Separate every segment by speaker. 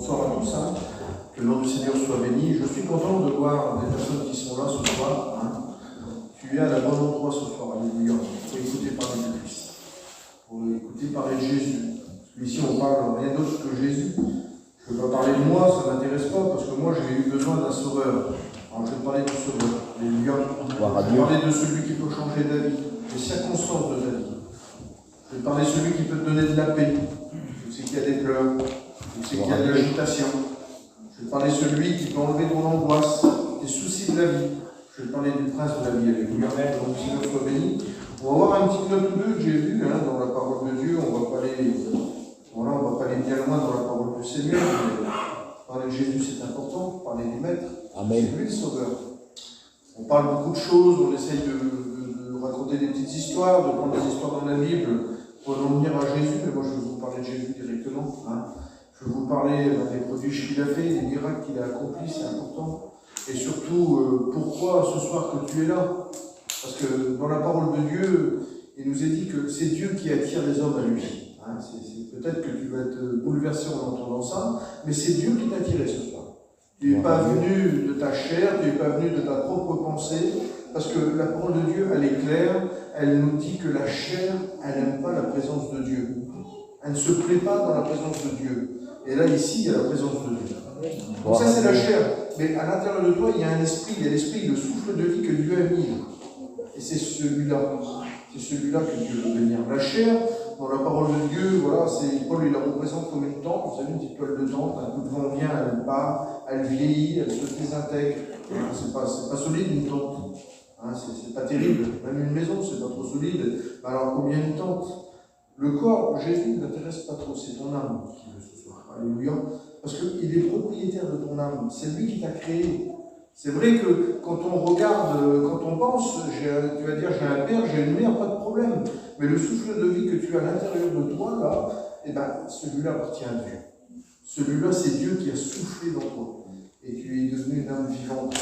Speaker 1: Bonsoir à tous, que le nom du Seigneur soit béni. Je suis content de voir des personnes qui sont là ce soir. Tu es à la bonne endroit ce soir, alléluia, pour écouter parler de Christ, pour écouter parler de Jésus. Parce qu'ici on parle rien d'autre que Jésus. Je ne veux pas parler de moi, ça ne m'intéresse pas, parce que moi j'ai eu besoin d'un sauveur. Alors je vais parler du sauveur, alléluia. Je vais parler de celui qui peut changer ta vie, des circonstances de ta vie. Je vais parler de celui qui peut te donner de la paix. Je sais qu'il y a des pleurs, je sais qu'il y a de l'agitation. Je vais parler de celui qui peut enlever ton angoisse, tes soucis de la vie. Je vais parler du prince de la vie, alléluia. Donc, si Seigneur soit béni. On va voir un petit note ou deux que j'ai vu dans la parole de Dieu. On va pas aller bien loin dans la parole du Seigneur. Mais parler de Jésus, c'est important. Parler des maîtres.
Speaker 2: Amen.
Speaker 1: C'est lui le sauveur. On parle beaucoup de choses, on essaye de raconter des petites histoires, de prendre des histoires dans la Bible pour en venir à Jésus. Mais moi, je vais vous parler de Jésus directement. Je vais vous parler des prodiges qu'il a fait, des miracles qu'il a accomplis, c'est important. Et surtout, pourquoi ce soir que tu es là? Parce que dans la parole de Dieu, il nous est dit que c'est Dieu qui attire les hommes à lui. Peut-être que tu vas être bouleversé en entendant ça, mais c'est Dieu qui t'a attiré ce soir. Tu n'es pas venu de ta chair, tu n'es pas venu de ta propre pensée, parce que la parole de Dieu, elle est claire, elle nous dit que la chair, elle n'aime pas la présence de Dieu. Elle ne se plaît pas dans la présence de Dieu. Et là, ici, il y a la présence de Dieu. Donc ça, c'est la chair. Mais à l'intérieur de toi, il y a un esprit. Il y a l'esprit, le souffle de vie que Dieu a mis. Et c'est celui-là. C'est celui-là que Dieu veut bénir. La chair, dans la parole de Dieu, voilà, Paul, il la représente comme une tente. Vous savez, une petite toile de tente. Un coup de vent vient, elle part, elle vieillit, elle se désintègre. C'est pas solide, une tente. C'est pas terrible. Même une maison, c'est pas trop solide. Alors, combien une tente? Le corps, Jésus ne l'intéresse pas trop. C'est ton âme qui veut ce soir. Alléluia. Parce qu'il est propriétaire de ton âme. C'est lui qui t'a créé. C'est vrai que quand on regarde, quand on pense, tu vas dire j'ai un père, j'ai une mère, pas de problème. Mais le souffle de vie que tu as à l'intérieur de toi, là, celui-là appartient à Dieu. Celui-là, c'est Dieu qui a soufflé dans toi. Et tu es devenu une âme vivante.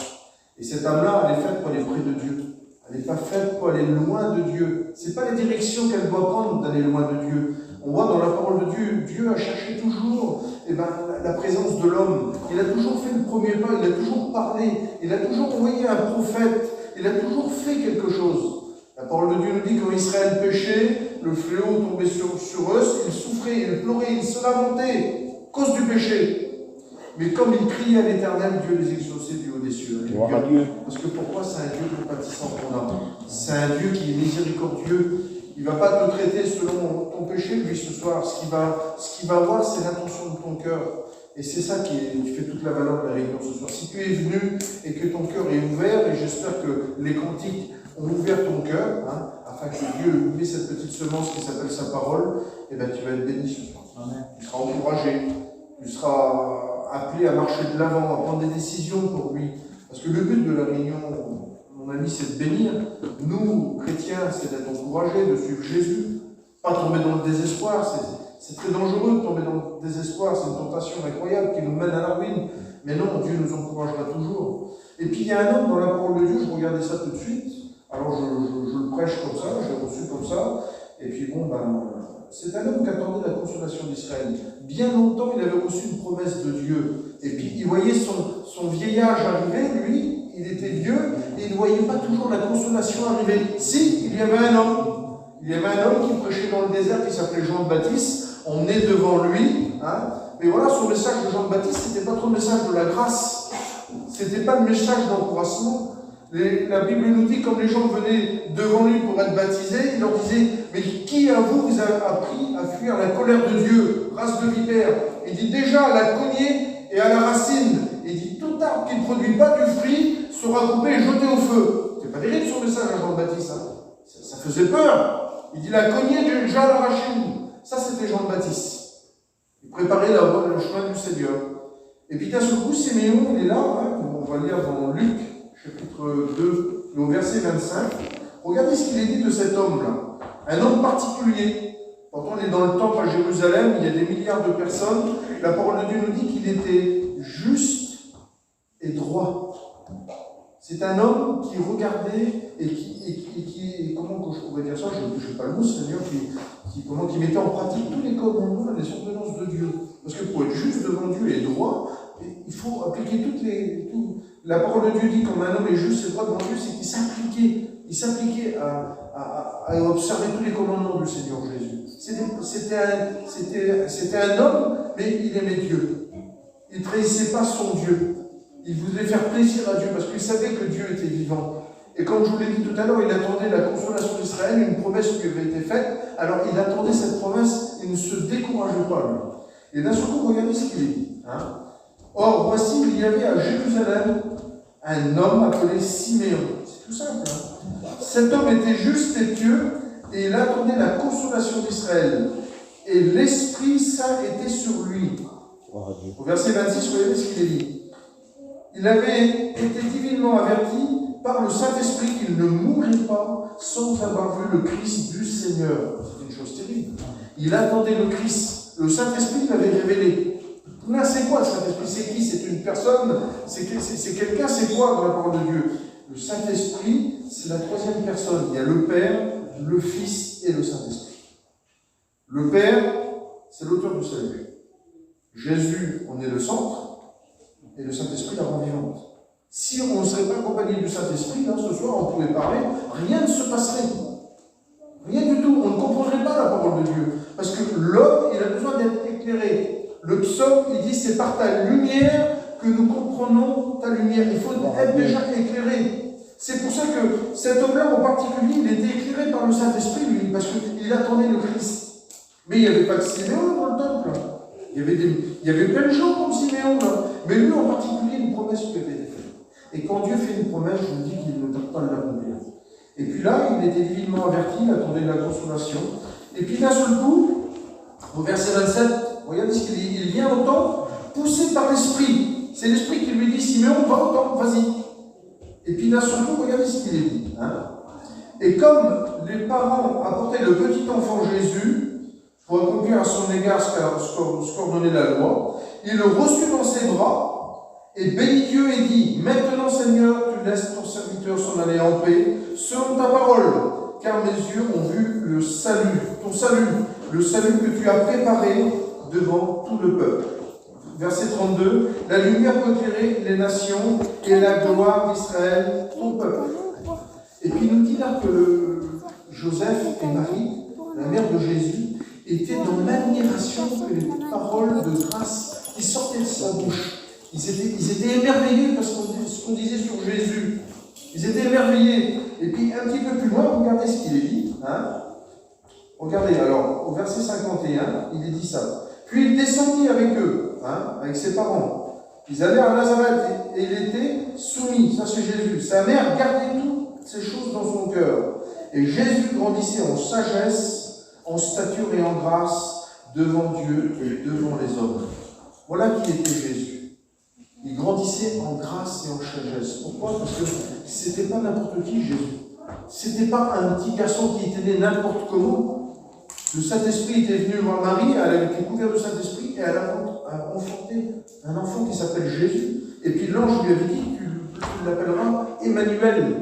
Speaker 1: Et cette âme-là, elle est faite pour aller près de Dieu. Elle n'est pas faite pour aller loin de Dieu. Ce n'est pas les directions qu'elle doit prendre d'aller loin de Dieu. On voit dans la parole de Dieu, Dieu a cherché toujours la présence de l'homme. Il a toujours fait le premier pas, il a toujours parlé, il a toujours envoyé un prophète, il a toujours fait quelque chose. La parole de Dieu nous dit quand Israël péchait, le fléau tombait sur eux, ils souffraient, ils pleuraient, ils se lamentaient à cause du péché. Mais comme ils criaient à l'Éternel, Dieu les exauçait du haut des cieux. Parce que pourquoi? C'est un Dieu compatissant pour l'âme. C'est un Dieu qui est miséricordieux. Il ne va pas te traiter selon ton péché, lui, ce soir. Ce qu'il va voir, c'est l'intention de ton cœur. Et c'est ça qui fait toute la valeur de la réunion ce soir. Si tu es venu et que ton cœur est ouvert, et j'espère que les cantiques ont ouvert ton cœur, afin que Dieu met cette petite semence qui s'appelle sa parole, tu vas être béni ce soir. Amen. Tu seras encouragé. Tu seras appelé à marcher de l'avant, à prendre des décisions pour lui. Parce que le but de la réunion, mon ami, c'est de bénir. Nous, chrétiens, c'est d'être encouragés, de suivre Jésus, pas tomber dans le désespoir. C'est très dangereux de tomber dans le désespoir, c'est une tentation incroyable qui nous mène à la ruine. Mais non, Dieu nous encouragera toujours. Et puis il y a un homme dans la parole de Dieu, je regardais ça tout de suite, alors je le prêche comme ça, je l'ai reçu comme ça, et puis c'est un homme qui attendait la consolation d'Israël. Bien longtemps, il avait reçu une promesse de Dieu. Et puis, il voyait son vieillage arriver, lui, il était vieux, et il ne voyait pas toujours la consolation arriver. Si, il y avait un homme. Il y avait un homme qui prêchait dans le désert, qui s'appelait Jean-Baptiste. On est devant lui. Mais voilà, son message de Jean-Baptiste, ce n'était pas trop le message de la grâce. Ce n'était pas le message d'encouragement. La Bible nous dit, comme les gens venaient devant lui pour être baptisés, il leur disait, mais qui à vous a appris à fuir la colère de Dieu, race de vipère? Il dit déjà à la cognée et à la racine. Il dit, tout arbre qui ne produit pas du fruit sera coupé et jeté au feu. C'est pas terrible son message à Jean-Baptiste. Ça faisait peur. Il dit, la cognée déjà à la racine. Ça, c'était Jean-Baptiste. Il préparait le chemin du Seigneur. Et puis d'un seul coup, Siméon, il est là. On va lire dans Luc, chapitre 2, au verset 25. Regardez ce qu'il est dit de cet homme-là. Un homme particulier. Pourtant, on est dans le temple à Jérusalem, il y a des milliards de personnes. La parole de Dieu nous dit qu'il était juste et droit. C'est un homme qui regardait et qui comment je pourrais dire ça, je ne sais pas le mot, Seigneur, qui mettait en pratique tous les commandements et les ordonnances de Dieu. Parce que pour être juste devant Dieu et droit, il faut appliquer la parole de Dieu dit comme un homme est juste et droit devant Dieu, c'est qu'il s'appliquait à observer tous les commandements du Seigneur Jésus. C'était un homme, mais il aimait Dieu. Il ne trahissait pas son Dieu. Il voulait faire plaisir à Dieu parce qu'il savait que Dieu était vivant. Et comme je vous l'ai dit tout à l'heure, il attendait la consolation d'Israël, une promesse qui lui avait été faite. Alors il attendait cette promesse, il ne se décourageait pas, lui. Et d'un seul coup, regardez ce qu'il dit. Or, voici, il y avait à Jérusalem un homme appelé Siméon. C'est tout simple. Cet homme était juste et pieux, et il attendait la consolation d'Israël. Et l'Esprit Saint était sur lui. Au verset 26, regardez ce qu'il est dit. Il avait été divinement averti par le Saint-Esprit qu'il ne mourrait pas sans avoir vu le Christ du Seigneur. C'est une chose terrible. Il attendait le Christ. Le Saint-Esprit l'avait révélé. Là, c'est quoi le Saint-Esprit? C'est qui? C'est une personne? C'est quelqu'un? C'est quoi dans la parole de Dieu? Le Saint-Esprit, c'est la troisième personne. Il y a le Père, le Fils et le Saint-Esprit. Le Père, c'est l'auteur du salut. Jésus, on est le centre. Et le Saint-Esprit la rend vivante. Si on ne serait pas accompagné du Saint-Esprit, là, ce soir, on pourrait parler, rien ne se passerait. Rien du tout. On ne comprendrait pas la parole de Dieu. Parce que l'homme, il a besoin d'être éclairé. Le psaume, il dit, c'est par ta lumière que nous comprenons ta lumière. Il faut être déjà éclairé. C'est pour ça que cet homme-là, en particulier, il était éclairé par le Saint-Esprit, lui, parce qu'il attendait le Christ. Mais il n'y avait pas de Siméon dans le temple. Il y avait plein de gens comme Siméon, là. Mais lui, en particulier, une promesse qui avait été faite. Et quand Dieu fait une promesse, je vous dis qu'il ne tarde pas de l'accomplir. Et puis là, il était divinement averti, il attendait de la consolation. Et puis d'un seul coup, au verset 27, regardez ce qu'il dit. Il vient au temple, poussé par l'Esprit. C'est l'Esprit qui lui dit, Siméon, va au temple, vas-y. Et puis d'un seul coup, regardez ce qu'il est dit. Et comme les parents apportaient le petit enfant Jésus, pour accomplir à son égard ce qu'ordonnait la loi, il le reçut dans ses bras, et bénit Dieu et dit, maintenant Seigneur, tu laisses ton serviteur s'en aller en paix, selon ta parole, car mes yeux ont vu le salut, ton salut, le salut que tu as préparé devant tout le peuple. Verset 32, la lumière peut éclairer les nations et la gloire d'Israël, ton peuple. Et puis il nous dit là que Joseph et Marie, la mère de Jésus, étaient dans l'admiration que les paroles de grâce qui sortaient de sa bouche. Ils étaient émerveillés parce qu'on disait sur Jésus. Ils étaient émerveillés. Et puis un petit peu plus loin, regardez ce qu'il est dit. Regardez, alors, au verset 51, il est dit ça. Puis il descendit avec eux, avec ses parents. Ils allèrent à Nazareth et il était soumis, ça c'est Jésus. Sa mère gardait toutes ces choses dans son cœur. Et Jésus grandissait en sagesse, en stature et en grâce devant Dieu et devant les hommes. Voilà qui était Jésus. Il grandissait en grâce et en sagesse. Pourquoi? Parce que c'était pas n'importe qui Jésus. C'était pas un petit garçon qui était né n'importe comment. Le Saint-Esprit était venu voir Marie, elle avait été couverte du Saint-Esprit et elle a enfanté un enfant qui s'appelle Jésus. Et puis l'ange lui avait dit, tu l'appelleras Emmanuel.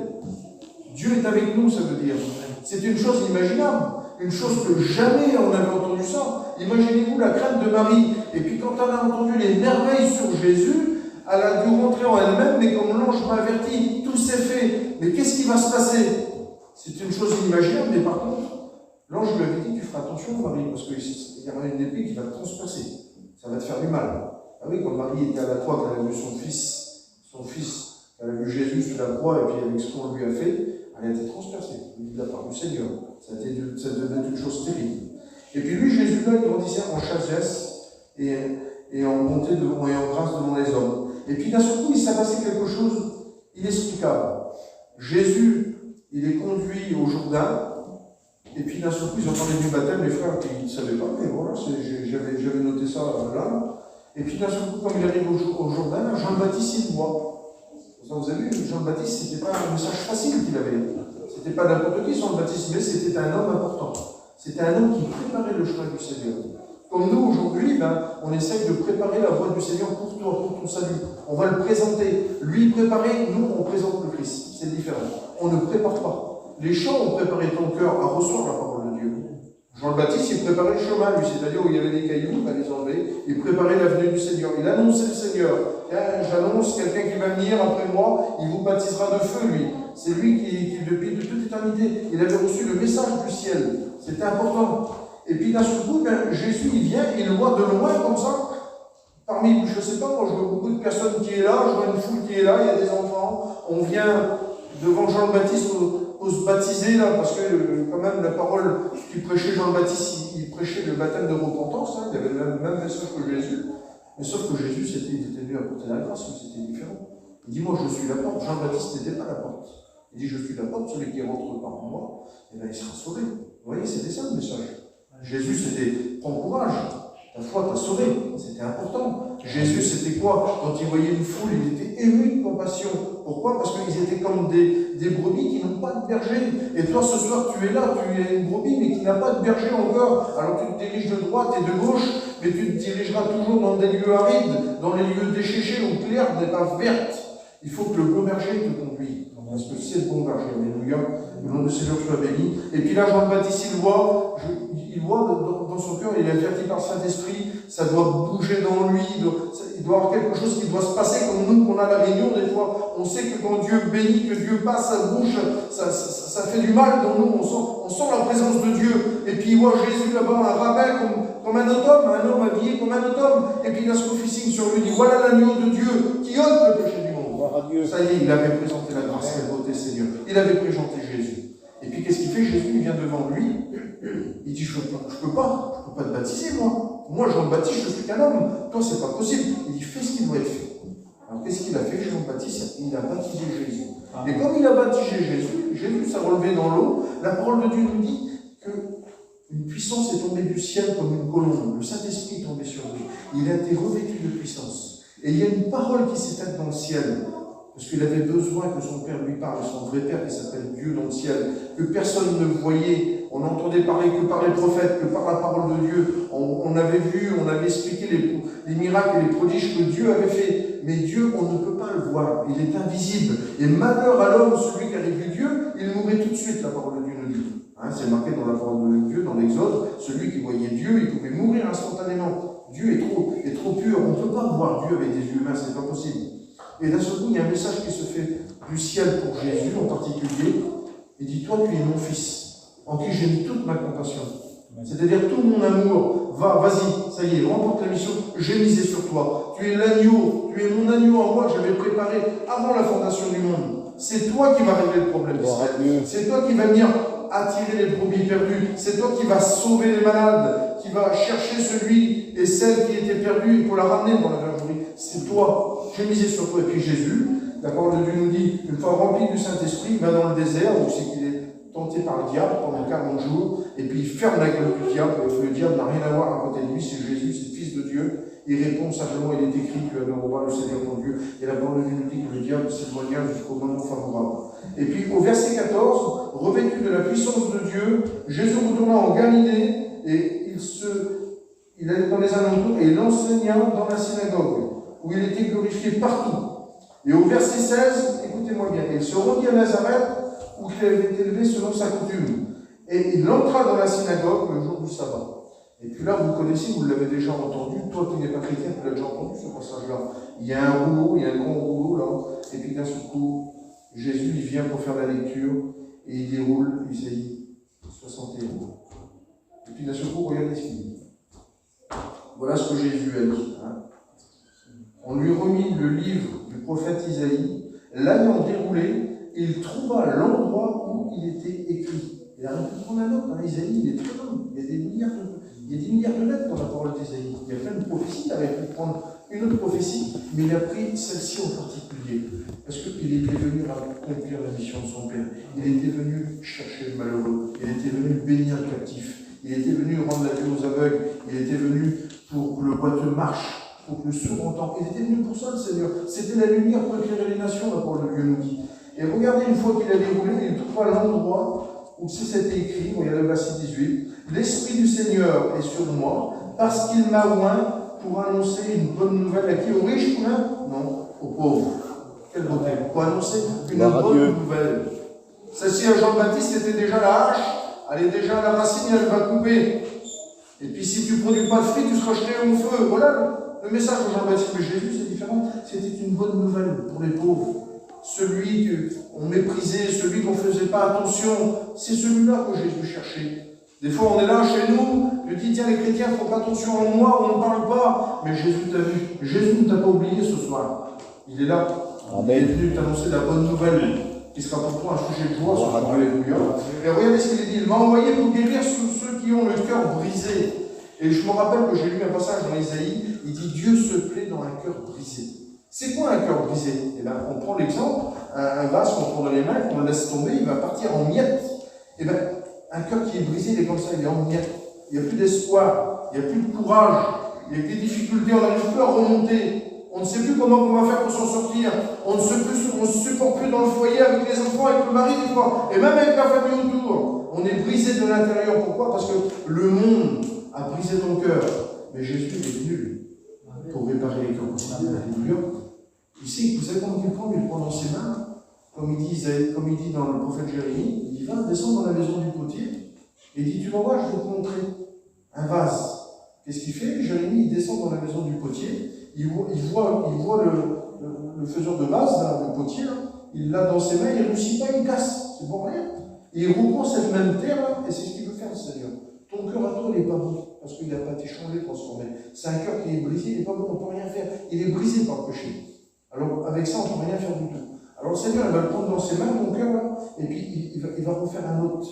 Speaker 1: Dieu est avec nous, ça veut dire. C'est une chose inimaginable. Une chose que jamais on n'avait entendu ça. Imaginez-vous la crainte de Marie. Et puis quand elle a entendu les merveilles sur Jésus, elle a dû rentrer en elle-même, mais comme l'ange m'a averti, tout s'est fait. Mais qu'est-ce qui va se passer? C'est une chose inimaginable, mais par contre, l'ange lui avait dit, tu feras attention Marie, parce qu'il y aura une épée qui va te transpercer. Ça va te faire du mal. Ah oui, quand Marie était à la croix, qu'elle a vu son fils, elle a vu Jésus sur la croix, et puis avec ce qu'on lui a fait, elle a été transpercée, de la part du Seigneur. Ça devenait une chose terrible. Et puis lui, Jésus-là, il grandissait en sagesse et en bonté et en grâce devant les hommes. Et puis d'un seul coup, il s'est passé quelque chose inexplicable. Jésus, il est conduit au Jourdain, et puis d'un seul coup, ils entendaient du baptême, les frères qui ne savaient pas, mais voilà, j'avais noté ça là. Et puis d'un seul coup, quand il arrive au Jourdain, Jean-Baptiste, il voit. Vous avez vu, Jean-Baptiste, ce n'était pas un message facile qu'il avait. Ce n'était pas n'importe qui, Jean-Baptiste, mais c'était un homme important. C'était un homme qui préparait le chemin du Seigneur. Comme nous, aujourd'hui, on essaye de préparer la voie du Seigneur pour toi, pour ton salut. On va le présenter. Lui préparer, nous, on présente le Christ. C'est différent. On ne prépare pas. Les chants ont préparé ton cœur à recevoir la parole de Dieu. Jean le Baptiste, il préparait le chemin, lui, c'est-à-dire où il y avait des cailloux, il les enlever. Il préparait la venue du Seigneur. Il annonçait le Seigneur. Tiens, j'annonce quelqu'un qui va venir après moi, il vous baptisera de feu, lui. C'est lui qui, depuis de toute éternité, il avait reçu le message du ciel. C'était important. Et puis d'un seul coup, Jésus, il vient, il le voit de loin comme ça. Parmi, je ne sais pas, moi je vois beaucoup de personnes qui est là, je vois une foule qui est là, il y a des enfants. On vient devant Jean le Baptiste pour se baptiser là, parce que quand même la parole qui prêchait Jean le Baptiste, il prêchait le baptême de repentance, il avait le même message que Jésus. Mais sauf que Jésus, il était venu apporter la grâce, mais c'était différent. Il dit, moi je suis la porte. Jean le Baptiste n'était pas la porte. Il dit, je suis la porte, celui qui rentre par moi, et bien il sera sauvé. Vous voyez, c'était ça le message. Jésus, c'était, prends courage, ta foi t'a sauvé, c'était important. Jésus, c'était quoi? Quand il voyait une foule, il était ému de compassion. Pourquoi? Parce qu'ils étaient comme des brebis qui n'ont pas de berger. Et toi, ce soir, tu es là, tu es une brebis, mais qui n'a pas de berger encore. Alors tu te diriges de droite et de gauche, mais tu te dirigeras toujours dans des lieux arides, dans les lieux déchéchés où l'herbe n'est pas verte. Il faut que le bon berger te conduise. Parce que c'est le bon berger. Alléluia. Le nom du Seigneur soit béni. Et puis là, Jean le Baptiste, il voit dans son cœur, il est averti par le Saint-Esprit, ça doit bouger dans lui, il doit avoir quelque chose qui doit se passer comme nous, qu'on a la réunion, des fois, on sait que quand Dieu bénit, que Dieu passe, ça bouge, ça fait du mal dans nous, on sent la présence de Dieu. Et puis il voit Jésus là-bas, un rabbin comme un autre homme, un homme habillé comme un autre homme, et puis il a ce officine sur lui, il dit, voilà l'agneau de Dieu qui ôte le péché du monde. Ça y est, il avait présenté la grâce et la beauté, Seigneur. Il avait présenté Jésus. Et puis qu'est-ce qu'il fait? Jésus, il vient devant lui, il dit, je peux pas te baptiser, moi. Moi, Jean le Baptiste, je suis qu'un homme. Toi, c'est pas possible. Il dit, fais ce qu'il doit être fait. Alors qu'est-ce qu'il a fait, Jean le Baptiste? Il a baptisé Jésus. Et comme il a baptisé Jésus s'est relevé dans l'eau. La parole de Dieu nous dit qu'une puissance est tombée du ciel comme une colombe. Le Saint-Esprit est tombé sur lui. Il a été revêtu de puissance. Et il y a une parole qui s'est faite dans le ciel. Parce qu'il avait besoin que son Père lui parle, son vrai Père qui s'appelle Dieu dans le ciel, que personne ne voyait, on n'entendait parler que par les prophètes, que par la parole de Dieu. On avait vu, on avait expliqué les miracles et les prodiges que Dieu avait fait. Mais Dieu, on ne peut pas le voir, il est invisible. Et malheur à l'homme, celui qui avait vu Dieu, il mourrait tout de suite, la parole de Dieu nous dit. C'est marqué dans la parole de Dieu, dans l'Exode, celui qui voyait Dieu, il pouvait mourir instantanément. Dieu est trop pur, on ne peut pas voir Dieu avec des yeux humains, c'est pas possible. Et d'un seul coup, il y a un message qui se fait du ciel pour Jésus en particulier. Il dit, toi, tu es mon fils, en qui j'ai mis toute ma compassion. C'est-à-dire tout mon amour, vas-y, ça y est, remporte la mission, j'ai misé sur toi. Tu es l'agneau, tu es mon agneau en moi que j'avais préparé avant la fondation du monde. C'est toi qui vas régler le problème d'Israël. C'est toi qui vas venir attirer les brebis perdues. C'est toi qui vas sauver les malades, qui vas chercher celui et celle qui était perdue pour la ramener dans la bergerie. C'est toi. J'ai misé sur toi. Et puis Jésus, la parole de Dieu nous dit, une fois rempli du Saint-Esprit, il va dans le désert, où c'est qu'il est tenté par le diable pendant 40 jours, et puis il ferme la gueule du diable, parce que le diable n'a rien à voir à côté de lui, c'est Jésus, c'est le Fils de Dieu. Il répond simplement, il est écrit, tu adoreras le Seigneur ton Dieu. Et la parole de Dieu nous dit que le diable s'éloigna jusqu'au moment favorable. Et puis au verset 14, revêtu de la puissance de Dieu, Jésus retourna en Galilée, et il allait dans les alentours, et il enseigna dans la synagogue, où il était glorifié partout. Et au verset 16, écoutez-moi bien, il se rendit à Nazareth, où il avait été élevé selon sa coutume. Et il entra dans la synagogue le jour du sabbat. Et puis là, vous connaissez, vous l'avez déjà entendu, toi qui n'es pas chrétien, tu l'as déjà entendu ce passage-là. Il y a un rouleau, il y a un grand rouleau là, et puis d'un seul coup, Jésus il vient pour faire la lecture, et il déroule Isaïe 61. Et puis d'un seul coup, regardez ce qu'il dit. Voilà ce que Jésus a dit. On lui remit le livre du prophète Isaïe, l'ayant déroulé, il trouva l'endroit où il était écrit. Il a pu prendre un autre, Isaïe, il est très long, il y a des milliards de lettres dans la parole d'Isaïe. Il y a plein de prophéties, il avait pu prendre une autre prophétie, mais il a pris celle-ci en particulier. Parce qu'il était venu accomplir la mission de son Père. Il était venu chercher le malheureux. Il était venu bénir le captif. Il était venu rendre la vue aux aveugles. Il était venu pour que le boiteux marche, pour que le sourd entende. Il était venu pour ça, le Seigneur. C'était la lumière pour éclairer les nations, la parole de Dieu nous dit. Et regardez, une fois qu'il a déroulé, il trouva l'endroit où c'était écrit, regardez le verset 18, « L'Esprit du Seigneur est sur moi, Parce qu'il m'a oint pour annoncer une bonne nouvelle à qui? Aux riches, non, aux pauvres. Quelle beauté. Pour annoncer une bonne nouvelle. Celle-ci à Jean-Baptiste était déjà la hache, elle est déjà à la racine et elle va couper. Et puis si tu ne produis pas de fruits, tu seras jeté au feu. Voilà le message de Jean-Baptiste. Mais Jésus, c'est différent. C'était une bonne nouvelle pour les pauvres. Celui qu'on méprisait, celui qu'on ne faisait pas attention, c'est celui-là que Jésus cherchait. Des fois, on est là chez nous, je dis, tiens, les chrétiens ne font pas attention à moi, on ne parle pas. Mais Jésus t'a vu. Jésus ne t'a pas oublié ce soir. Il est là. Amen. Il est venu t'annoncer la bonne nouvelle, qui sera pour toi un sujet de joie ce soir. Alléluia. Et regardez ce qu'il dit. Il m'a envoyé pour guérir ceux qui ont le cœur brisé. Et je me rappelle que j'ai lu un passage dans Isaïe, il dit, Dieu se plaît dans un cœur brisé. C'est quoi un cœur brisé? Et bien, on prend l'exemple, un vase qu'on prend dans les mains, qu'on laisse tomber, il va partir en miettes. Et bien, un cœur qui est brisé, il est comme ça, il est en miettes. Il n'y a plus d'espoir, il n'y a plus de courage, il y a des difficultés, on n'arrive plus à remonter. On ne sait plus comment on va faire pour s'en sortir. On ne se supporte plus dans le foyer avec les enfants, avec le mari des fois, et même avec la famille autour. On est brisé de l'intérieur. Pourquoi? Parce que le monde a brisé ton cœur. Mais Jésus est venu pour réparer les cœurs brisés. Alléluia. Ici, vous savez comment il prend? Il prend dans ses mains, comme il dit dans le prophète Jérémie, il dit, va, descends dans la maison du potier, et il dit, tu vas voir, je vais te montrer un vase. Qu'est-ce qu'il fait? Jérémie, il descend dans la maison du potier, il voit le faiseur de vase, là, le potier, là, il l'a dans ses mains, il ne réussit pas, il casse, c'est pour rien. Et il reprend cette même terre, là, et c'est ce qu'il veut faire, le Seigneur. Ton cœur à toi, il n'est pas bon, parce qu'il n'a pas été changé, transformé. C'est un cœur qui est brisé, il n'est pas bon, on ne peut rien faire. Il est brisé par le péché. Alors, avec ça, on ne peut rien faire du tout. Alors, le Seigneur, il va le prendre dans ses mains, ton cœur, là, et puis il va refaire un autre.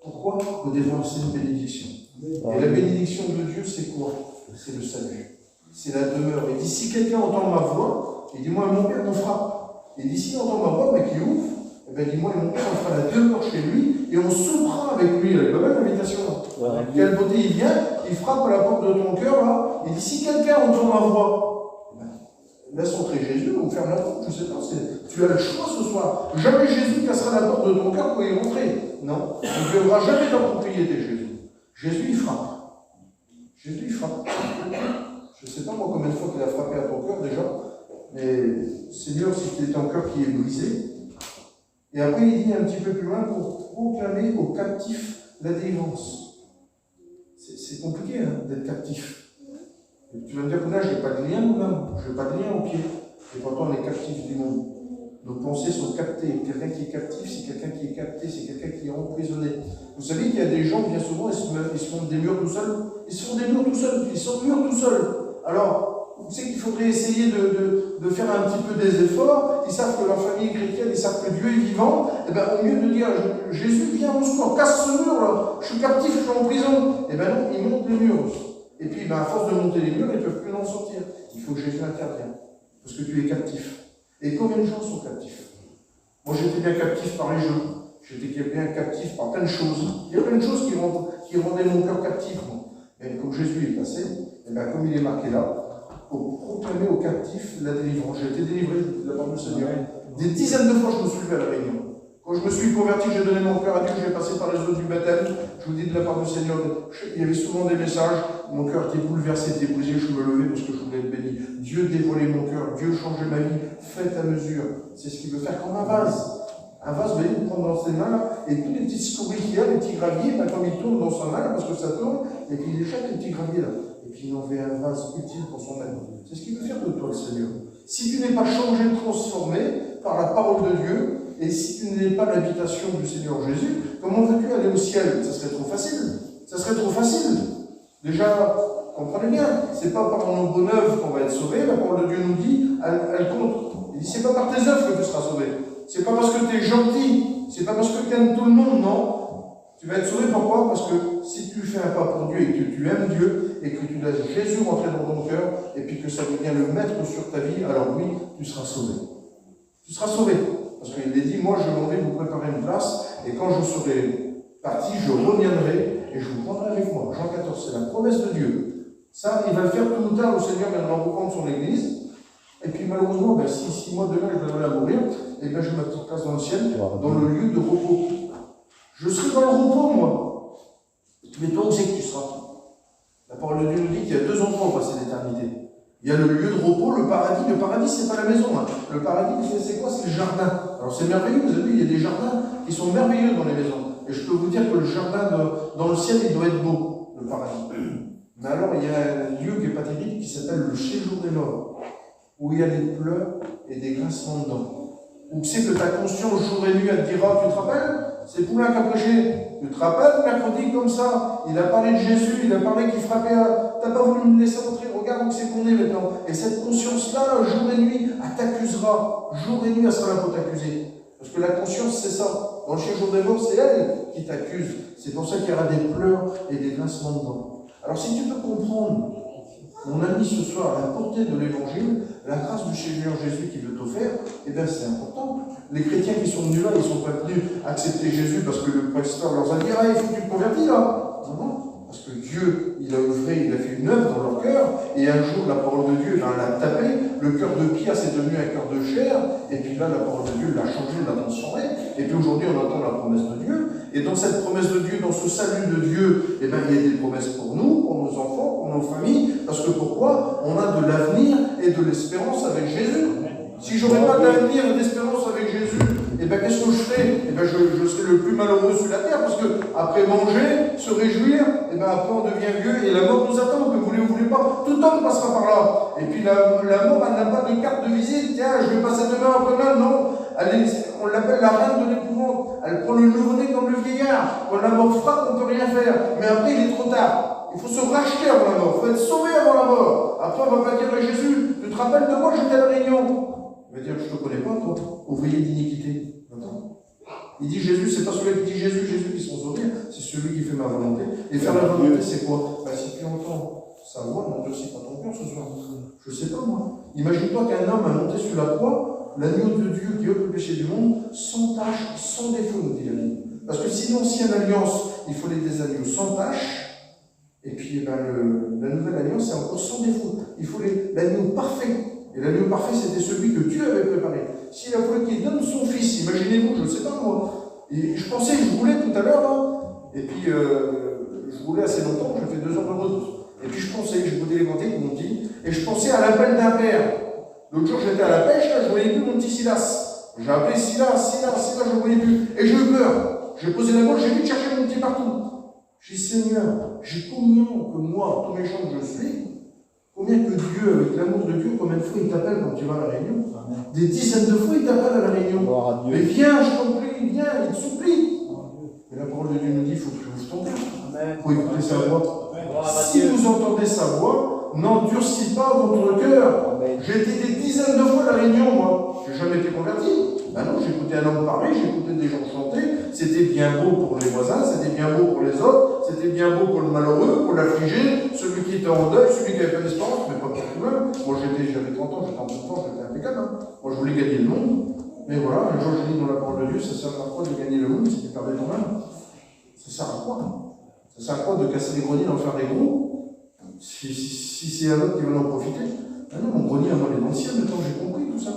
Speaker 1: Pourquoi? Pour dévancer une bénédiction. Et la bénédiction de Dieu, c'est quoi? C'est le salut. C'est la demeure. Et dit, si quelqu'un entend ma voix, il dit, moi et mon Père, on frappe. Et dit, s'il entend ma voix, mais qu'il ouvre, eh bien, il dit, moi et mon Père, on fera la demeure chez lui, et on soupera avec lui. Elle est pas belle l'invitation, là. Ouais. Quelle beauté, il vient, il frappe à la porte de ton cœur, là, et dit, si quelqu'un entend ma voix, eh bien, laisse entrer Jésus, ou ferme la porte, je ne sais pas, tu as le choix ce soir. Jamais Jésus cassera la porte de ton cœur pour y rentrer. Non, tu ne viendras jamais ta propriété, Jésus. Jésus, il frappe. Jésus, il frappe. Je ne sais pas moi combien de fois qu'il a frappé à ton cœur déjà, mais Seigneur, si c'est ton cœur qui est brisé. Et après, il dit un petit peu plus loin pour proclamer aux captifs la délivrance. C'est compliqué hein, d'être captif. Et tu vas me dire que là, je n'ai pas de lien aux mains, je n'ai pas de lien aux pieds. Et pourtant, on est captifs du monde. Nos pensées sont captées. Quelqu'un qui est captif, c'est quelqu'un qui est capté, c'est quelqu'un qui est emprisonné. Vous savez qu'il y a des gens, bien souvent, ils se font des murs tout seuls. Ils se font des murs tout seuls, ils sont murs tout seuls. Alors, vous savez qu'il faudrait essayer de faire un petit peu des efforts. Ils savent que leur famille est chrétienne, ils savent que Dieu est vivant. Et bien, au lieu de dire, Jésus, viens au secours, casse ce mur-là, je suis captif, je suis en prison. Et bien non, ils montent les murs. Et puis, ben, à force de monter les murs, ils ne peuvent plus en sortir. Il faut que Jésus intervienne. Parce que tu es captif. Et combien de gens sont captifs? Moi, j'étais bien captif par les jeux. J'étais bien captif par plein de choses. Il y a plein de choses qui rendaient mon cœur captif. Et comme Jésus est passé, et bien, comme il est marqué là, pour proclamer aux captifs la délivrance. J'ai été délivré de la part du Seigneur. Des dizaines de fois, je me suis levé à la réunion. Quand je me suis converti, j'ai donné mon cœur à Dieu, j'ai passé par les eaux du baptême. Je vous dis de la part du Seigneur, il y avait souvent des messages. Mon cœur était bouleversé, était brisé, je me levais parce que je voulais être béni. Dieu dévoilait mon cœur, Dieu changeait ma vie, faites à mesure. C'est ce qu'il veut faire comme un vase. Un vase, vous voyez, vous prendre dans ses mains, là, et tous les petits scories qu'il y a, les petits graviers, ben, comme il tourne dans sa main, là, parce que ça tourne, et puis il échappe les petits graviers là. Et puis il en fait un vase utile pour son maître. C'est ce qu'il veut faire de toi, le Seigneur. Si tu n'es pas changé, transformé par la parole de Dieu, et si tu n'es pas l'habitation du Seigneur Jésus, comment veux-tu aller au ciel? Ça serait trop facile. Ça serait trop facile. Déjà, comprenez bien, c'est pas par nos bonnes œuvres qu'on va être sauvé. La parole de Dieu nous dit, elle compte. Il dit, c'est pas par tes œuvres que tu seras sauvé. C'est pas parce que tu es gentil. C'est pas parce que tu aimes tout le monde, non. Tu vas être sauvé pourquoi? Parce que si tu fais un pas pour Dieu et que tu aimes Dieu et que tu laisses Jésus rentrer dans ton cœur et puis que ça devient le maître sur ta vie, alors oui, tu seras sauvé. Tu seras sauvé. Parce qu'il est dit, moi je m'en vais vous préparer une place et quand je serai parti, je reviendrai et je vous prendrai avec moi. Jean 14, c'est la promesse de Dieu. Ça, il va le faire tout ou tard, le Seigneur viendra reprendre son église. Et puis malheureusement, ben, si moi demain je devrais la mourir, et ben j'ai ma petite place dans le ciel, dans le lieu de repos. Je serai dans le repos, moi. Mais toi, où c'est que tu seras? La parole de Dieu nous dit qu'il y a deux endroits au passé d'éternité. Il y a le lieu de repos, le paradis. Le paradis, c'est pas la maison. Hein. Le paradis, c'est quoi? C'est le jardin. Alors c'est merveilleux, vous avez vu, il y a des jardins qui sont merveilleux dans les maisons. Et je peux vous dire que le jardin dans le ciel, il doit être beau, le paradis. Mais alors, il y a un lieu qui n'est pas terrible qui s'appelle le séjour des morts, où il y a des pleurs et des grincements de dents. Où tu sais que ta conscience, jour et nuit, elle te dira, tu te rappelles? C'est Poulain qui a prêché. Tu te rappelles, mercredi, comme ça, il a parlé de Jésus, il a parlé qu'il frappait à... T'as pas voulu me laisser rentrer, regarde où c'est qu'on est maintenant. Et cette conscience-là, jour et nuit, elle t'accusera. Jour et nuit, elle sera là pour t'accuser. Parce que la conscience, c'est ça. Dans le séjour des morts, c'est elle qui t'accuse. C'est pour ça qu'il y aura des pleurs et des grincements de dents. Alors si tu peux comprendre, mon ami, ce soir, la portée de l'évangile, la grâce du Seigneur Jésus qui veut t'offrir, eh bien c'est important. Les chrétiens qui sont venus là, ils ne sont pas venus accepter Jésus parce que le pasteur leur a dit « Ah, il faut que tu te convertis là !» Non, non, parce que Dieu, il a œuvré, il a fait une œuvre dans leur cœur, et un jour, la parole de Dieu, elle l'a tapé, le cœur de Pierre s'est devenu un cœur de chair, et puis là, la parole de Dieu l'a changé, l'a transformé, et puis aujourd'hui, on entend la promesse de Dieu, et dans cette promesse de Dieu, dans ce salut de Dieu, eh bien, il y a des promesses pour nous, pour nos enfants, pour nos familles, parce que pourquoi? On a de l'avenir et de l'espérance avec Jésus. Si je n'aurais pas d'avenir et d'espérance avec Jésus, eh bien, qu'est-ce que je ferais? Eh bien, je serais le plus malheureux sur la terre, parce que après manger, se réjouir, eh bien, après on devient vieux et la mort nous attend, que vous voulez ou vous voulez pas, tout homme passera par là. Et puis la mort, elle n'a pas de carte de visite, tiens, je vais passer demain après-demain, non. On l'appelle la reine de l'épouvante. Elle prend le nouveau-né comme le vieillard. Quand la mort frappe, on ne peut rien faire. Mais après, il est trop tard. Il faut se racheter avant la mort. Il faut être sauvé avant la mort. Après, on va pas dire à Jésus, tu te rappelles de moi, j'étais à la réunion. Il va dire, je ne te connais pas, toi, ouvrier d'iniquité. Il dit Jésus, c'est pas celui qui dit Jésus qui sont sauvés, c'est celui qui fait ma volonté. Et faire la volonté, c'est quoi? Si tu entends sa voix, n'endurcis pas ton cœur ce soir. Je ne sais pas, moi. Imagine-toi qu'un homme a monté sur la croix, l'agneau de Dieu qui ôte le péché du monde, sans tache, sans défaut, nous dit la Bible. Parce que si l'ancienne alliance, il fallait des agneaux sans tache, et puis la nouvelle alliance, c'est encore sans défaut. Il faut l'agneau parfait. Et l'agneau parfait, c'était celui que Dieu avait préparé. S'il a voulu qu'il donne son fils, imaginez-vous, je ne sais pas moi. Et je pensais, je roulais tout à l'heure, là, et puis je roulais assez longtemps, j'ai fait 2 heures de route. Et puis je pensais, j'ai goûté les ventilles, comme on dit, et je pensais à l'appel d'un père. L'autre jour, j'étais à la pêche, là, je ne voyais plus mon petit Silas. J'ai appelé Silas, je ne le voyais plus. Et j'ai eu peur. J'ai posé la gauche, j'ai vu chercher mon petit partout. J'ai dit, Seigneur, j'ai combien que moi, tout méchant que je suis, combien que Dieu, avec l'amour de Dieu, combien de fois il t'appelle quand tu vas à la réunion? Des dizaines de fois il t'appelle à la réunion. Mais viens, je t'en prie, viens, il te supplie. Et la parole de Dieu nous dit, il faut que tu ouvres ton cœur. Il faut écouter sa voix. Si vous entendez sa voix, n'endurcis pas votre cœur. J'ai été des dizaines de fois à la réunion, moi. Je n'ai jamais été converti. Ben non, j'écoutais un homme parler, j'écoutais des gens chanter. C'était bien beau pour les voisins, c'était bien beau pour les autres, c'était bien beau pour le malheureux, pour l'affligé, celui qui était en deuil, celui qui avait pas d'espérance, mais pas pour tout le monde. Moi, j'avais 30 ans, j'étais en bon temps, j'étais impeccable. Hein. Moi, je voulais gagner le monde. Mais voilà, un jour, je lis dans la parole de Dieu, ça sert à quoi de gagner le monde si tu perdais ton âme? Ça sert à quoi? Ça sert à quoi de casser les greniers, d'en faire des gros? Si c'est un autre qui va en profiter. Ah non, mon grenier, moi, il est ancien, maintenant j'ai compris tout ça.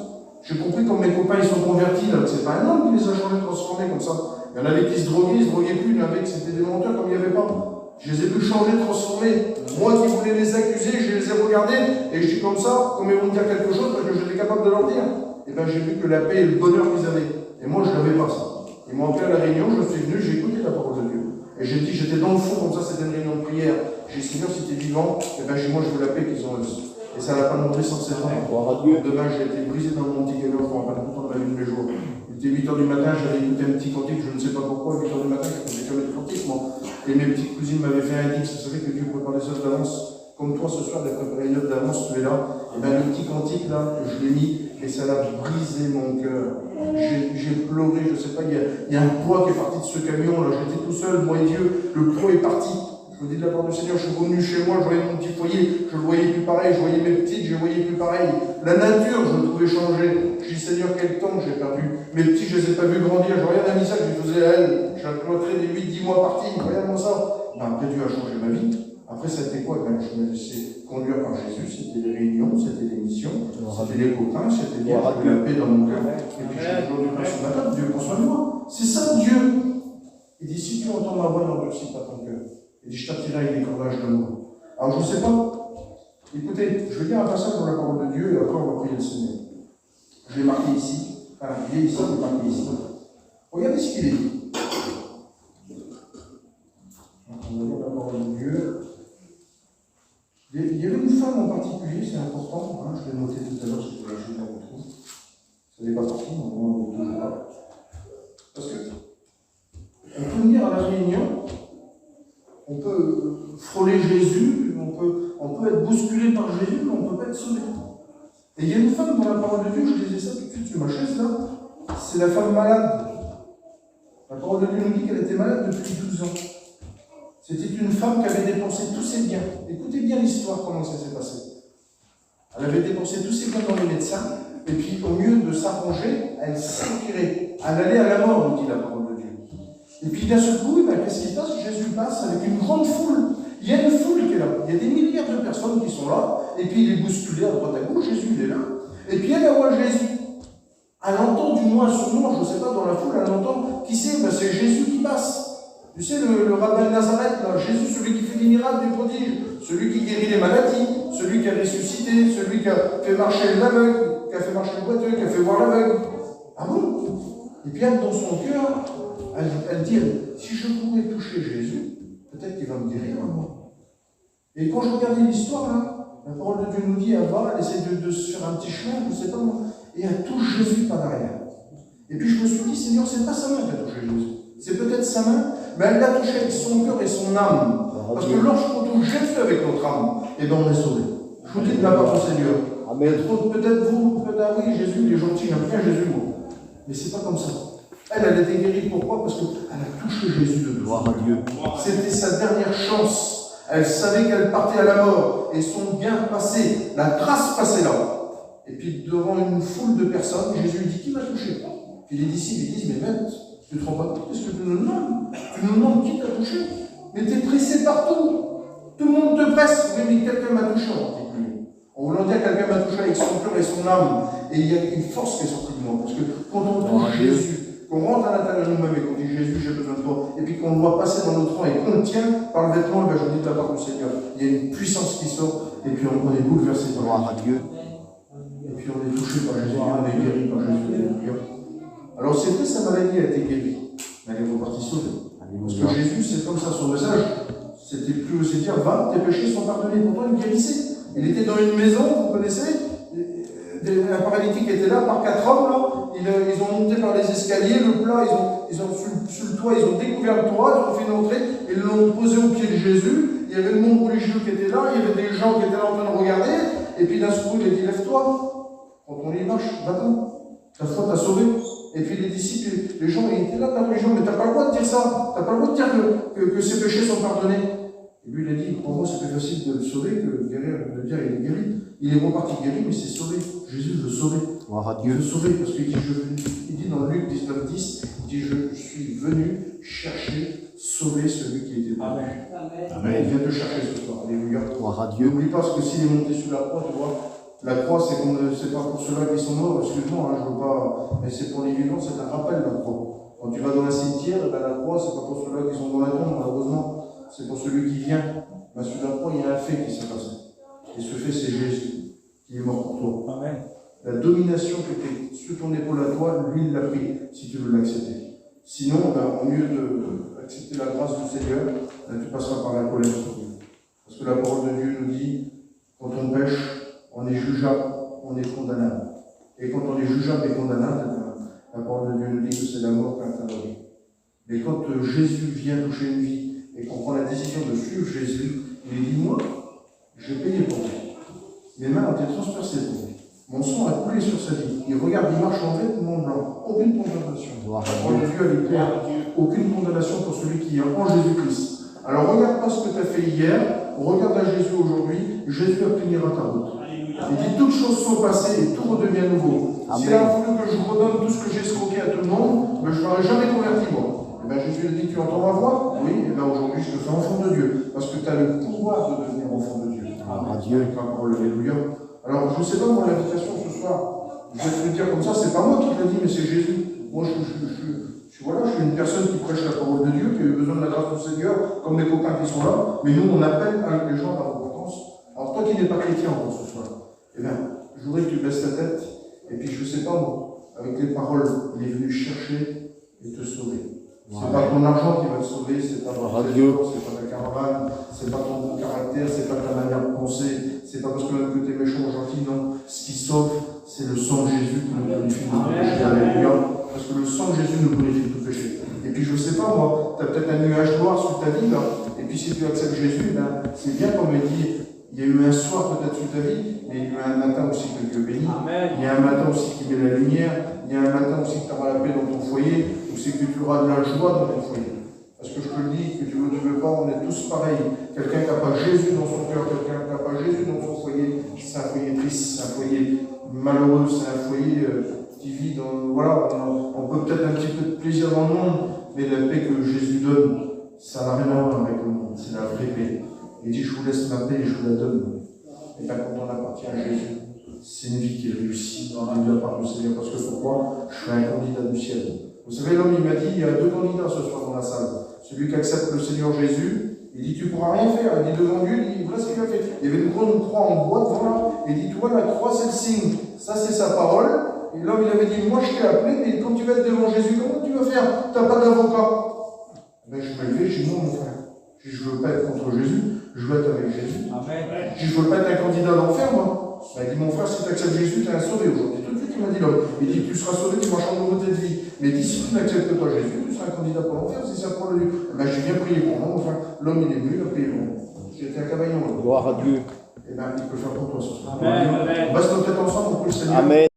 Speaker 1: J'ai compris quand mes copains ils sont convertis, là, que c'est pas un homme qui les a changés, transformés comme ça. Il y en avait qui se droguaient, ils se droguaient plus, il y en avait qui c'était des menteurs comme il n'y avait pas. Je les ai vus changer, transformés. Moi qui voulais les accuser, je les ai regardés, et je dis comme ça, comme ils vont me dire quelque chose, parce que j'étais capable de leur dire. Et bien j'ai vu que la paix et le bonheur qu'ils avaient. Et moi je n'avais pas ça. Ils m'ont appelé à la réunion, je suis venu, j'ai écouté la parole de Dieu. Et j'ai dit, j'étais dans le fond, comme ça, c'était une réunion de prière. J'ai dit, Seigneur, si tu es vivant, et bien moi je veux la paix qu'ils ont eue. Et ça n'a pas montré sans ans. Demain, j'ai été brisé dans mon petit camion, je me rappelle tout le temps de ma vie tous les jours. Il était 8 h du matin, j'avais écouté un petit cantique, je ne sais pas pourquoi, 8 h du matin, je ne faisais jamais de cantique, moi. Et mes petites cousines m'avaient fait un dix, vous savez que Dieu prépare les œuvres d'avance. Comme toi, ce soir, j'ai préparé une œuvre d'avance, tu es là. Et bien, le petit cantique, là, je l'ai mis, et ça l'a brisé mon cœur. J'ai pleuré, je ne sais pas, il y a un poids qui est parti de ce camion, là, j'étais tout seul, moi et Dieu, le poids est parti. Je vous dis de la part du Seigneur, je suis revenu chez moi, je voyais mon petit foyer, je le voyais plus pareil, je voyais mes petites, je le voyais plus pareil. La nature, je le trouvais changer. Je dis, Seigneur, quel temps j'ai perdu. Mes petits, je ne les ai pas vus grandir. Je regarde Anissa, je lui faisais à elle. J'ai cloîtré des 8-10 mois partis. Regarde-moi ça. Ben, après, Dieu a changé ma vie. Après, ça a été quoi? Ben, je me laissais conduire par Jésus. C'était les réunions, c'était les missions, c'était les copains, c'était bien, j'avais la paix dans mon cœur. Et puis, j'ai toujours du pain sur ma table. Dieu prend soin de moi. C'est ça, Dieu. Il dit, si tu entends ma voix, n'endurcis pas ton cœur. Il dit, je t'attirerai avec des cordages d'amour. Alors je ne sais pas, écoutez, je vais lire un passage dans la parole de Dieu et après on va prier le Seigneur. Je l'ai marqué ici, enfin il est ici, il est marqué ici. Regardez ce qu'il est dit. On va lire la parole de Dieu. Il y avait une femme en particulier, c'est important, hein, je l'ai noté tout à l'heure, je vais la retrouver. Ça n'est pas parti, mais on ne toujours pas. Parce que on peut venir à la réunion, on peut frôler Jésus, on peut être bousculé par Jésus, mais on ne peut pas être sauvé. Et il y a une femme dans la parole de Dieu, je lisais ça tout de suite sur ma chaise là, c'est la femme malade. La parole de Dieu nous dit qu'elle était malade depuis 12 ans. C'était une femme qui avait dépensé tous ses biens. Écoutez bien l'histoire, comment ça s'est passé. Elle avait dépensé tous ses biens dans les médecins, et puis au lieu de s'arranger, elle s'étirait. Elle allait à la mort, nous dit la parole de Dieu. Et puis d'un seul coup, qu'est-ce qui se passe? Jésus passe avec une grande foule. Il y a une foule qui est là. Il y a des milliards de personnes qui sont là, et puis il est bousculé à droite à gauche, Jésus il est là. Et puis elle voit Jésus. Elle entend du moins son nom, je ne sais pas, dans la foule, elle entend qui c'est? C'est Jésus qui passe. Tu sais, le rabbin de Nazareth, là, Jésus, celui qui fait des miracles, des prodiges, celui qui guérit les maladies, celui qui a ressuscité, celui qui a fait marcher l'aveugle, qui a fait marcher le boiteux, qui a fait voir l'aveugle. Ah bon? Et puis elle, dans son cœur, elle dit, si je pouvais toucher Jésus, peut-être qu'il va me guérir à moi. Et quand je regardais l'histoire, là, la parole de Dieu nous dit, elle va, elle essaie de se faire un petit chemin, je ne sais pas moi, et elle touche Jésus par derrière. Et puis je me suis dit, Seigneur, c'est pas sa main qui a touché Jésus. C'est peut-être sa main, mais elle l'a touché avec son cœur et son âme. Parce que lorsqu'on touche Jésus avec notre âme, eh bien on est sauvé. Je vous dis de la part du Seigneur. Peut-être vous, peut-être oui, Jésus, il est gentil, j'aime bien Jésus, moi. Mais c'est pas comme ça. Elle a été guérie, pourquoi? Parce qu'elle a touché Jésus de tout. Gloire à Dieu. C'était sa dernière chance. Elle savait qu'elle partait à la mort, et son bien passé, la grâce passait là. Et puis devant une foule de personnes, Jésus lui dit, qui m'a touché? Puis les disciples lui disent, mais maître, tu ne te rends pas compte, qu'est-ce que tu nous demandes? Tu nous demandes qui t'a touché? Mais tu es pressé partout. Tout le monde te presse. Oui, mais quelqu'un m'a touché en particulier. En voulant dire quelqu'un m'a touché avec son cœur et son âme. Et il y a une force qui est sortie de moi. Parce que quand on touche Jésus, qu'on rentre à l'intérieur de nous-mêmes et qu'on dit Jésus, j'ai besoin de toi, et puis qu'on le voit passer dans notre rang et qu'on le tient par le vêtement, et bien je dis de la part du Seigneur, il y a une puissance qui sort, et puis on est bouleversé par Dieu. Et puis on est touché par Jésus, on est guéri par Jésus. Alors c'est vrai, sa maladie a été guérie, mais elle est repartie sauvée. Parce que Jésus, c'est comme ça, son message, c'était plus aussi dire, va, tes péchés sont pardonnés. Pourtant, il guérissait. Il était dans une maison, vous connaissez, un paralytique était là, par 4 hommes, là. Ils ont monté par les escaliers, le plat, ils ont sur le toit, ils ont découvert le toit, ils ont fait une entrée, ils l'ont posé au pied de Jésus. Il y avait le monde religieux qui était là, il y avait des gens qui étaient là en train de regarder, et puis d'un coup, il a dit, lève-toi. Quand on y marche, va-t'en. Ta foi t'a sauvé. Et puis les disciples, les gens, ils étaient là de la religion, mais tu n'as pas le droit de dire ça. Tu n'as pas le droit de dire que ses péchés sont pardonnés. Et lui, il a dit, pour moi, c'est plus facile de le sauver que de guérir, de dire il est guéri. Il est reparti guéri, mais c'est sauvé. Jésus veut sauver. Il veut sauver, parce qu'il dit, il dit dans Luc 19, 10, il dit, je suis venu chercher, sauver celui qui était perdu. Amen. Il vient te chercher ce soir. Alléluia. N'oublie pas, parce que s'il est monté sur la croix, tu vois, la croix, c'est pas pour ceux-là qui sont morts, excuse-moi, hein, je veux pas, mais c'est pour les vivants, c'est un rappel, la croix. Quand tu vas dans un cimetière, la croix, c'est pas pour ceux-là qui sont dans la tombe, malheureusement, c'est pour celui qui vient. Mais sur la croix, il y a un fait qui s'est passé. Et ce fait, c'est Jésus qui est mort pour toi. Amen. La domination qui était sur ton épaule à toi, lui, il l'a pris, si tu veux l'accepter. Sinon, au mieux d'accepter la grâce du Seigneur, tu passeras par la colère. Parce que la parole de Dieu nous dit, quand on pêche, on est jugeable, on est condamnable. Et quand on est jugeable et condamnable, la parole de Dieu nous dit que c'est la mort qui est favori. Mais quand Jésus vient toucher une vie et qu'on prend la décision de suivre Jésus, il dit, moi, j'ai payé pour lui. Mes mains ont été transpercées pour lui. Mon sang a coulé sur sa vie. Il regarde, il marche en vêtements blancs. Aucune condamnation. La parole de Dieu, elle est claire. Aucune condamnation pour celui qui est en Jésus-Christ. Alors regarde pas ce que tu as fait hier, regarde à Jésus aujourd'hui, Jésus obtiendra ta route. Il dit toutes choses sont passées et tout redevient nouveau. S'il a voulu que je redonne tout ce que j'ai escroqué à tout le monde, mais je ne m'aurais jamais converti moi. Et bien Jésus a dit, tu entends ma voix? Oui, et bien aujourd'hui je te fais enfant de Dieu, parce que tu as le pouvoir de devenir enfant de Dieu. Dieu. Alléluia. Alors je ne sais pas moi l'invitation ce soir, je vais te le dire comme ça, c'est pas moi qui l'a dit, mais c'est Jésus. Moi je suis une personne qui prêche la parole de Dieu, qui a eu besoin de la grâce du Seigneur, comme mes copains qui sont là, mais nous on appelle les gens à la repentance. Alors toi qui n'es pas chrétien encore ce soir, eh bien, je voudrais que tu baisses ta tête, et puis je ne sais pas, moi, avec les paroles, il est venu chercher et te sauver. C'est pas ton argent qui va te sauver, c'est pas ton radio, c'est pas ta caravane, c'est pas ton bon caractère, c'est pas ta manière de penser, c'est pas parce que tu es méchant ou gentil, non. Ce qui sauve, c'est le sang de Jésus qui nous purifie de tout péché. Alléluia. Parce que le sang de Jésus nous purifie de tout péché. Et puis je sais pas, moi, tu as peut-être un nuage noir sur ta vie, là, et puis si tu acceptes Jésus, ben, c'est bien comme il dit, il y a eu un soir peut-être sur ta vie, mais il y a eu un matin aussi que Dieu bénit. Amen. Il y a un matin aussi qui met la lumière, il y a un matin aussi que tu auras la paix dans ton foyer, ou c'est que tu auras de la joie dans ton foyer. Parce que je te le dis, que tu veux ou tu veux pas, on est tous pareils. Quelqu'un qui n'a pas Jésus dans son cœur, quelqu'un qui n'a pas Jésus dans son foyer, c'est un foyer triste, c'est un foyer malheureux, c'est un foyer qui vit dans... Voilà, on peut peut-être un petit peu de plaisir dans le monde, mais la paix que Jésus donne, ça n'a rien à voir avec le monde, c'est la vraie paix. Il dit, je vous laisse ma paix et je vous la donne. Et bien quand on appartient à Jésus, c'est une vie qui est réussie dans la vie par le Seigneur. Parce que pourquoi? Je suis un candidat du ciel. Vous savez, l'homme, il m'a dit, il y a deux candidats ce soir dans la salle. Celui qui accepte le Seigneur Jésus, il dit, tu ne pourras rien faire. Il dit, devant Dieu, il dit, voilà ce qu'il a fait. Il y avait une grande croix en bois devant là. Il dit, tu vois, la croix, c'est le signe. Ça, c'est sa parole. Et l'homme, il avait dit, moi, je t'ai appelé, mais quand tu vas être devant Jésus, comment tu vas faire? Tu n'as pas d'avocat. Ben, je me levais, j'ai dit, non, mon frère. Je ne veux pas être contre Jésus, je veux être avec Jésus. Amen. Je ne veux pas être un candidat d'enfer, moi. Il dit, mon frère, si tu acceptes Jésus, tu es un sauvé aujourd'hui. Tout de suite, il m'a dit l'homme. Il dit, tu seras sauvé, tu marches en nouveauté de vie. Mais il dit, si tu n'acceptes pas Jésus, tu seras un candidat pour l'enfer, c'est ça pour le lieu. Ben, j'ai bien prié pour moi, enfin, l'homme, il est venu, il a prié pour moi. J'étais un cavaillon.
Speaker 2: Gloire à Dieu.
Speaker 1: Et bien, il peut faire pour toi ce soir.
Speaker 2: Amen.
Speaker 1: On va se mettre ensemble pour que le Seigneur.
Speaker 2: Amen.